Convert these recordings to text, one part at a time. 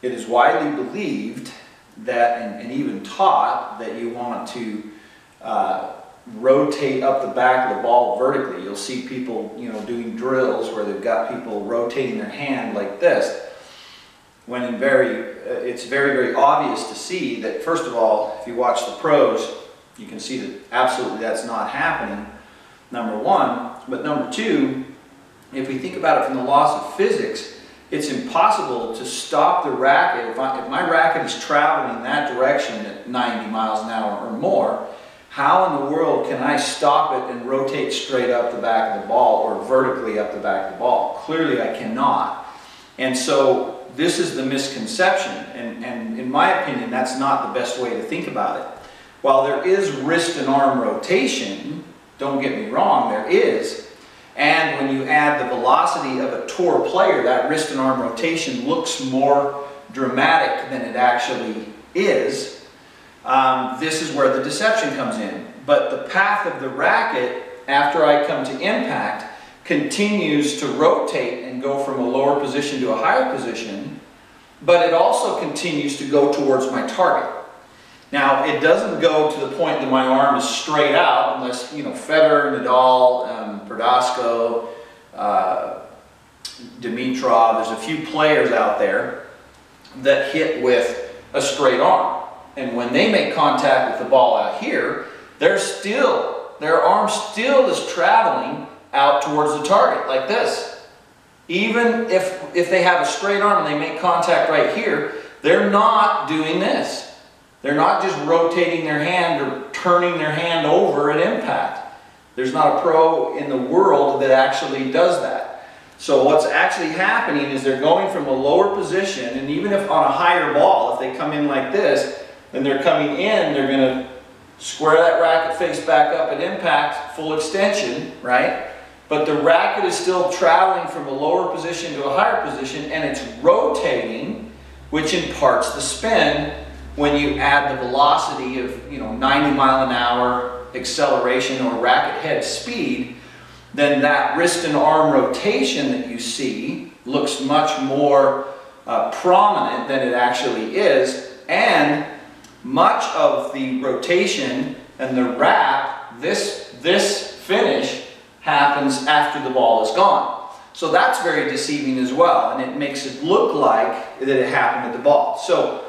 it is widely believed that, and even taught, that you want to rotate up the back of the ball vertically. You'll see people, doing drills where they've got people rotating their hand like this, when it's very, very obvious to see that, first of all, if you watch the pros, you can see that absolutely that's not happening, number one. But number two, if we think about it from the laws of physics, it's impossible to stop the racket. If my racket is traveling that direction at 90 miles an hour or more, how in the world can I stop it and rotate straight up the back of the ball or vertically up the back of the ball? Clearly I cannot. And so this is the misconception, and in my opinion, that's not the best way to think about it. While there is wrist and arm rotation, don't get me wrong, there is, and when you add the velocity of a tour player, that wrist and arm rotation looks more dramatic than it actually is. This is where the deception comes in. But the path of the racket, after I come to impact, continues to rotate and go from a lower position to a higher position, but it also continues to go towards my target. Now, it doesn't go to the point that my arm is straight out, unless, Federer, Nadal, Verdasco, Dimitrov, there's a few players out there that hit with a straight arm. And when they make contact with the ball out here, their arm still is traveling out towards the target, like this. Even if they have a straight arm and they make contact right here, they're not doing this. They're not just rotating their hand or turning their hand over at impact. There's not a pro in the world that actually does that. So what's actually happening is they're going from a lower position, and even if on a higher ball, if they come in like this, then they're coming in, they're going to square that racket face back up at impact, full extension, right? But the racket is still traveling from a lower position to a higher position, and it's rotating, which imparts the spin when you add the velocity of 90 mile an hour acceleration or racket head speed. Then that wrist and arm rotation that you see looks much more prominent than it actually is, and much of the rotation and the wrap, this finish, happens after the ball is gone. So that's very deceiving as well, and it makes it look like that it happened at the ball. So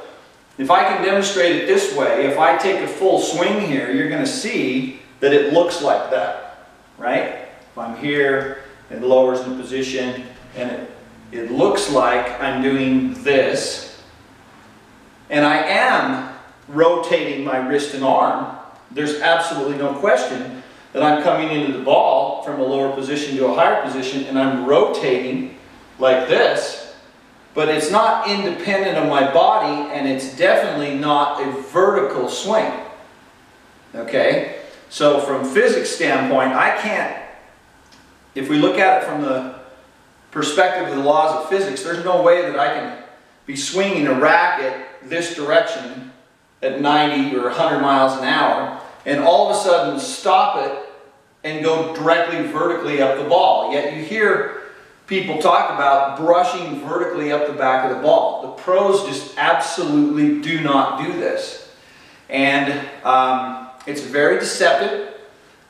if I can demonstrate it this way, if I take a full swing here, you're going to see that it looks like that, right? If I'm here, it lowers the position, and it looks like I'm doing this, and I am rotating my wrist and arm. There's absolutely no question that I'm coming into the ball from a lower position to a higher position, and I'm rotating like this. But it's not independent of my body, and it's definitely not a vertical swing. Okay? So from physics standpoint, I can't, if we look at it from the perspective of the laws of physics, there's no way that I can be swinging a racket this direction at 90 or 100 miles an hour and all of a sudden stop it and go directly vertically up the ball. Yet you hear people talk about brushing vertically up the back of the ball. The pros just absolutely do not do this. And it's very deceptive.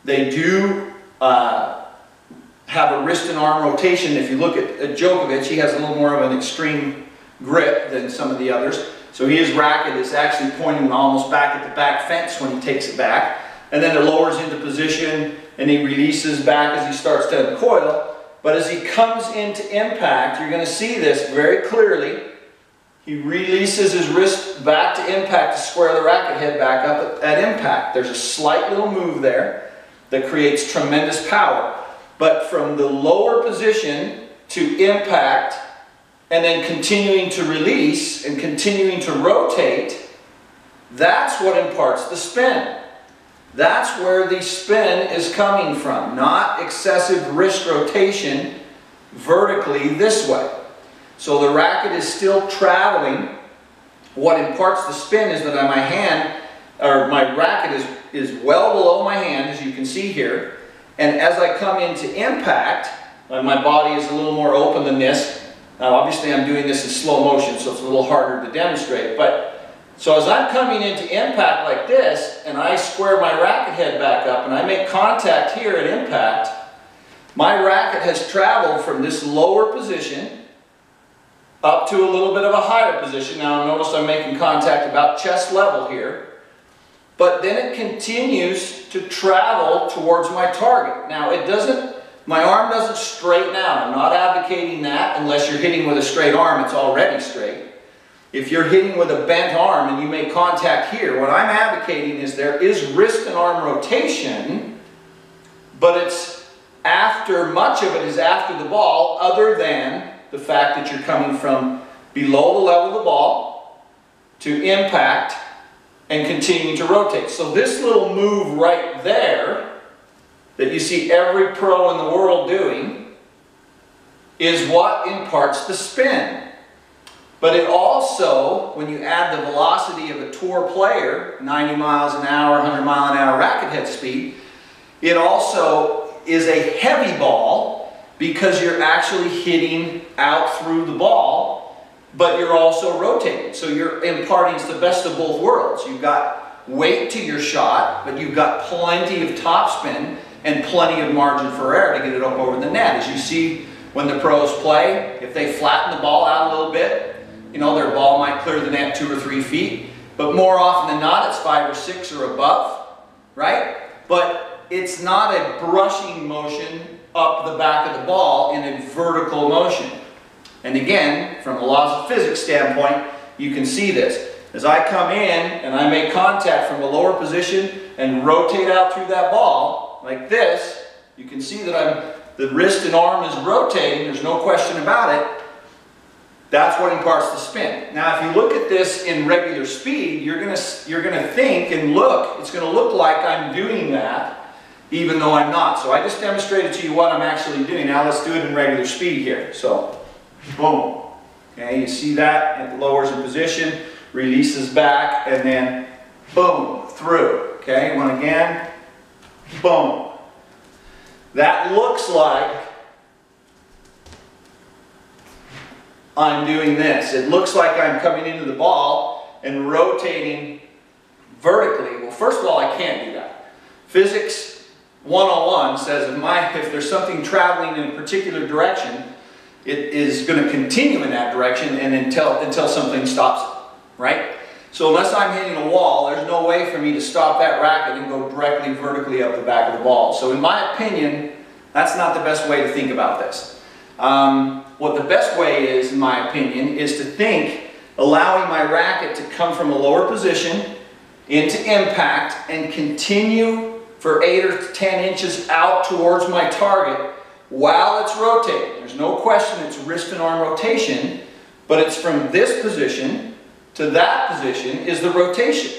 They do have a wrist and arm rotation. If you look at Djokovic, he has a little more of an extreme grip than some of the others. So his racket is actually pointing almost back at the back fence when he takes it back. And then it lowers into position and he releases back as he starts to uncoil. But as he comes into impact, you're going to see this very clearly. He releases his wrist back to impact to square the racket head back up at impact. There's a slight little move there that creates tremendous power. But from the lower position to impact and then continuing to release and continuing to rotate, that's what imparts the spin. That's where the spin is coming from, not excessive wrist rotation vertically this way. So the racket is still traveling. What imparts the spin is that my hand, or my racket is well below my hand, as you can see here. And as I come into impact, my body is a little more open than this. Now obviously I'm doing this in slow motion, so it's a little harder to demonstrate, but so as I'm coming into impact like this, and I square my racket head back up, and I make contact here at impact, my racket has traveled from this lower position up to a little bit of a higher position. Now notice I'm making contact about chest level here, but then it continues to travel towards my target. Now it doesn't, my arm doesn't straighten out. I'm not advocating that unless you're hitting with a straight arm, it's already straight. If you're hitting with a bent arm and you make contact here, what I'm advocating is there is wrist and arm rotation, but it's after, much of it is after the ball, other than the fact that you're coming from below the level of the ball to impact and continuing to rotate. So this little move right there that you see every pro in the world doing is what imparts the spin. But it also, when you add the velocity of a tour player, 90 miles an hour, 100 mile an hour racket head speed, it also is a heavy ball because you're actually hitting out through the ball, but you're also rotating. So you're imparting the best of both worlds. You've got weight to your shot, but you've got plenty of topspin and plenty of margin for error to get it up over the net. As you see when the pros play, if they flatten the ball out a little bit, you know, their ball might clear the net 2 or 3 feet, but more often than not, it's 5 or 6 or above, right? But it's not a brushing motion up the back of the ball in a vertical motion. And again, from the laws of physics standpoint, you can see this. As I come in and I make contact from a lower position and rotate out through that ball, like this, you can see that the wrist and arm is rotating, there's no question about it. That's what imparts the spin. Now if you look at this in regular speed, you're gonna think and look, it's gonna look like I'm doing that, even though I'm not. So I just demonstrated to you what I'm actually doing. Now let's do it in regular speed here. So, boom. Okay, you see that? It lowers in position, releases back, and then boom, through. Okay, one again, boom. That looks like I'm doing this. It looks like I'm coming into the ball and rotating vertically. Well, first of all, I can't do that. Physics 101 says if there's something traveling in a particular direction, it is going to continue in that direction and until something stops it, right? So unless I'm hitting a wall, there's no way for me to stop that racket and go directly vertically up the back of the ball. So in my opinion, that's not the best way to think about this. What the best way is, in my opinion, is to think allowing my racket to come from a lower position into impact and continue for 8 or 10 inches out towards my target while it's rotating. There's no question it's wrist and arm rotation, but it's from this position to that position is the rotation.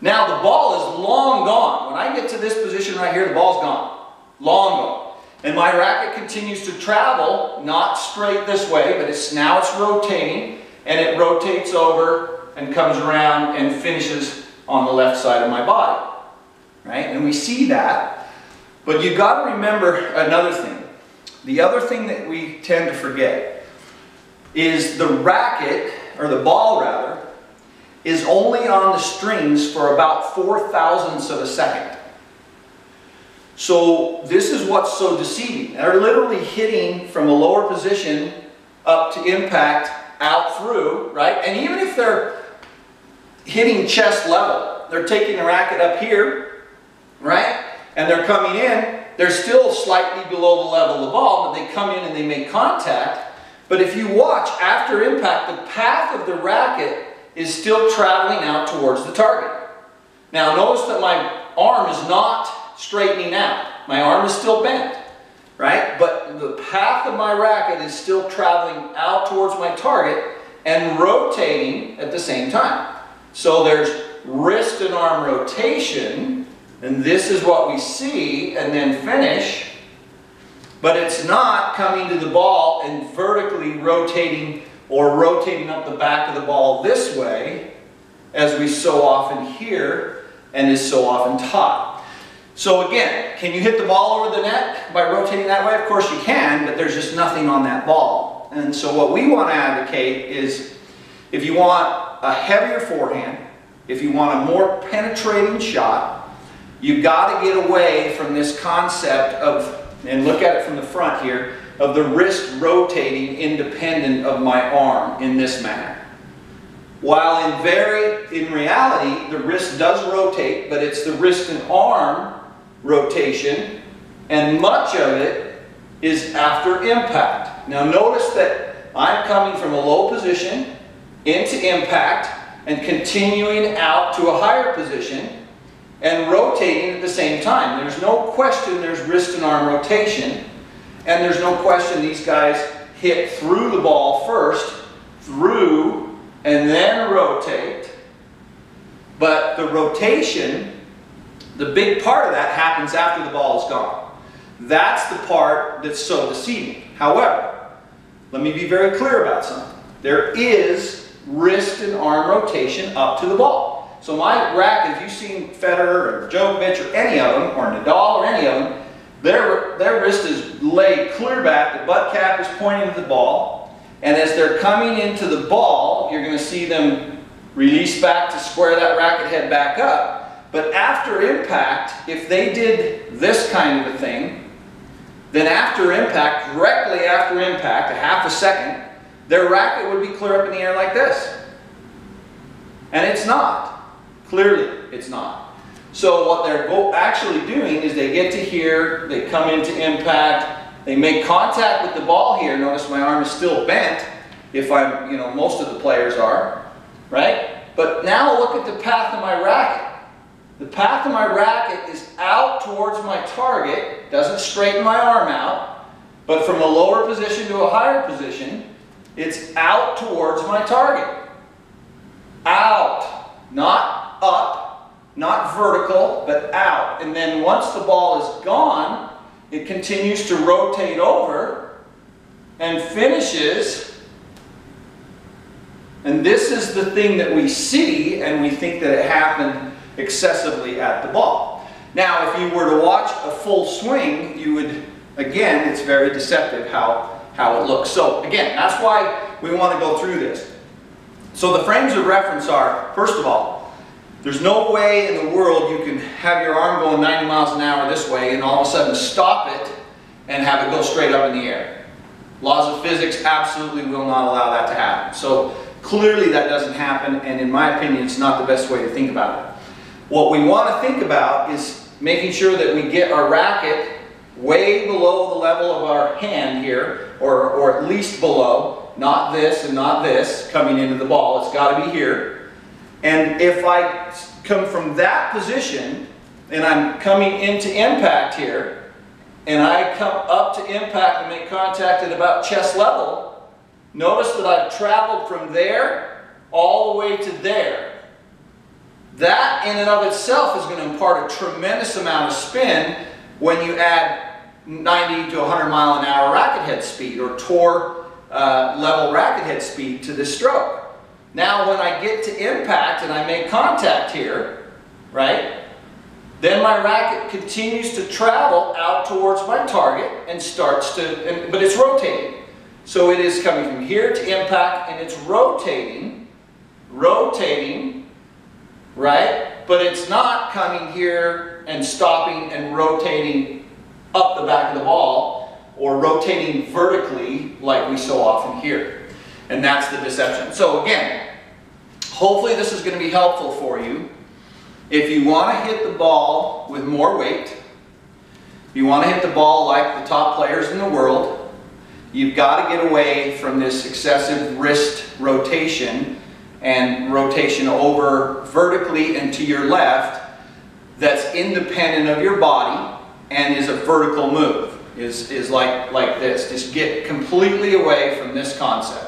Now the ball is long gone. When I get to this position right here, the ball's gone. Long gone. And my racket continues to travel, not straight this way, but now it's rotating, and it rotates over and comes around and finishes on the left side of my body. Right? And we see that. But you've got to remember another thing. The other thing that we tend to forget is the racket, or the ball rather, is only on the strings for about 0.004 of a second. So this is what's so deceiving. They're literally hitting from a lower position up to impact out through, right? And even if they're hitting chest level, they're taking the racket up here, right? And they're coming in, they're still slightly below the level of the ball, but they come in and they make contact. But if you watch, after impact, the path of the racket is still traveling out towards the target. Now notice that my arm is not straightening out. My arm is still bent, right? But the path of my racket is still traveling out towards my target and rotating at the same time. So there's wrist and arm rotation, and this is what we see, and then finish. But it's not coming to the ball and vertically rotating or rotating up the back of the ball this way, as we so often hear and is so often taught. So again, can you hit the ball over the net by rotating that way? Of course you can, but there's just nothing on that ball. ball. And so what we want to advocate is, if you want a heavier forehand, if you want a more penetrating shot, you've got to get away from this concept of, and look at it from the front here, of the wrist rotating independent of my arm in this manner. While in reality, the wrist does rotate, but it's the wrist and arm rotation, and much of it is after impact. Now notice that I'm coming from a low position into impact and continuing out to a higher position and rotating at the same time. There's no question there's wrist and arm rotation, and there's no question these guys hit through the ball first, through, and then rotate. But the rotation, the big part of that happens after the ball is gone. That's the part that's so deceiving. However, let me be very clear about something. There is wrist and arm rotation up to the ball. So my racket, if you've seen Federer or Djokovic or any of them, or Nadal or any of them, their wrist is laid clear back, the butt cap is pointing to the ball, and as they're coming into the ball, you're going to see them release back to square that racket head back up. But after impact, if they did this kind of a thing, then after impact, directly after impact, a half a second, their racket would be clear up in the air like this. And it's not. Clearly, it's not. So what they're actually doing is they get to here, they come into impact, they make contact with the ball here. Notice my arm is still bent, if I'm, most of the players are, right? But now look at the path of my racket. The path of my racket is out towards my target, doesn't straighten my arm out, but from a lower position to a higher position, it's out towards my target. Out, not up, not vertical, but out. And then once the ball is gone, it continues to rotate over and finishes. And this is the thing that we see, and we think that it happened excessively at the ball. Now, if you were to watch a full swing, you would, again, it's very deceptive how it looks. So again, that's why we want to go through this. So the frames of reference are, first of all, there's no way in the world you can have your arm going 90 miles an hour this way and all of a sudden stop it and have it go straight up in the air. Laws of physics absolutely will not allow that to happen. So clearly that doesn't happen, and in my opinion, it's not the best way to think about it. What we want to think about is making sure that we get our racket way below the level of our hand here, or at least below, not this and not this, coming into the ball. It's got to be here. And if I come from that position, and I'm coming into impact here, and I come up to impact and make contact at about chest level, notice that I've traveled from there all the way to there. That in and of itself is going to impart a tremendous amount of spin when you add 90 to 100 mile an hour racket head speed, or tour level racket head speed to this stroke. Now when I get to impact and I make contact here, right, then my racket continues to travel out towards my target and starts to, but it's rotating. So it is coming from here to impact, and it's rotating, right? But it's not coming here and stopping and rotating up the back of the ball, or rotating vertically like we so often hear. And that's the deception. So again, hopefully this is going to be helpful for you. If you want to hit the ball with more weight, if you want to hit the ball like the top players in the world, you've got to get away from this excessive wrist rotation and rotation over vertically and to your left that's independent of your body and is a vertical move, is like this. Just get completely away from this concept.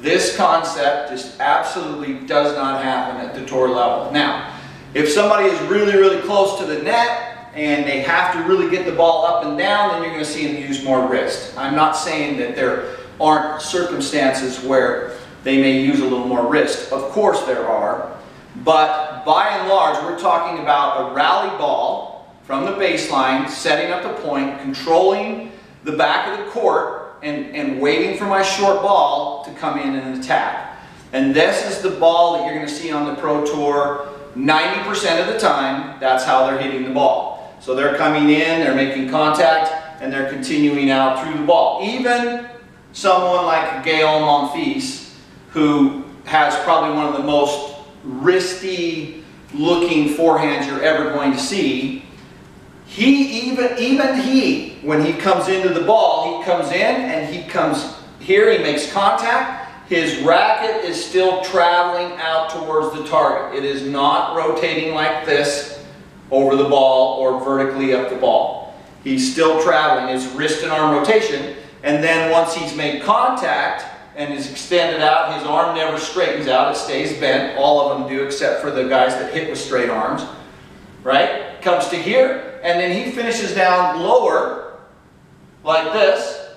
This concept just absolutely does not happen at the tour level. Now, if somebody is really, really close to the net and they have to really get the ball up and down, then you're going to see them use more wrist. I'm not saying that there aren't circumstances where they may use a little more wrist. Of course there are. But by and large, we're talking about a rally ball from the baseline, setting up the point, controlling the back of the court, and waiting for my short ball to come in and attack. And this is the ball that you're going to see on the Pro Tour 90% of the time. That's how they're hitting the ball. So they're coming in, they're making contact, and they're continuing out through the ball. Even someone like Gael Monfils, who has probably one of the most wristy looking forehands you're ever going to see, even he, when he comes into the ball, he comes in and he comes here, he makes contact. His racket is still traveling out towards the target. It is not rotating like this over the ball or vertically up the ball. He's still traveling, his wrist and arm rotation, and then once he's made contact and is extended out, his arm never straightens out, it stays bent. All of them do except for the guys that hit with straight arms, right? Comes to here, and then he finishes down lower like this,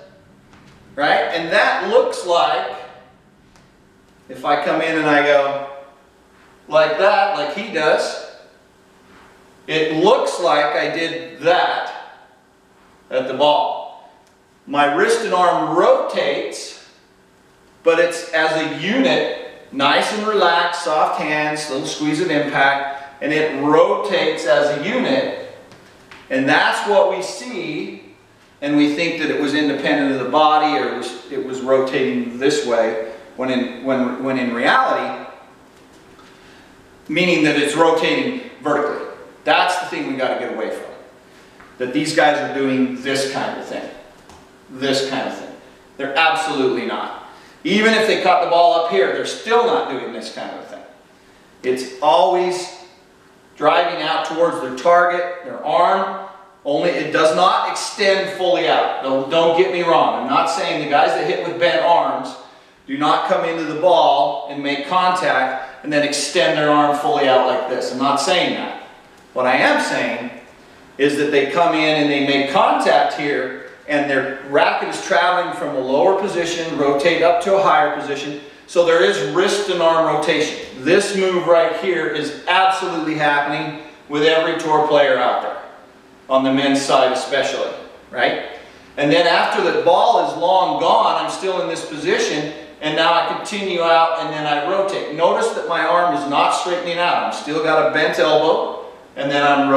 right? And that looks like, if I come in and I go like that, like he does, it looks like I did that at the ball. My wrist and arm rotates, but it's as a unit, nice and relaxed, soft hands, little squeeze of impact, and it rotates as a unit. And that's what we see, and we think that it was independent of the body, or it was rotating this way. When in reality, meaning that it's rotating vertically. That's the thing we got to get away from. That these guys are doing this kind of thing. This kind of thing. They're absolutely not. Even if they caught the ball up here, they're still not doing this kind of thing. It's always driving out towards their target, their arm. Only it does not extend fully out. Don't get me wrong. I'm not saying the guys that hit with bent arms do not come into the ball and make contact and then extend their arm fully out like this. I'm not saying that. What I am saying is that they come in and they make contact here, and their racket is traveling from a lower position, rotate up to a higher position. So there is wrist and arm rotation. This move right here is absolutely happening with every tour player out there, on the men's side especially, right? And then after the ball is long gone, I'm still in this position, and now I continue out and then I rotate. Notice that my arm is not straightening out. I've still got a bent elbow, and then I'm rotating.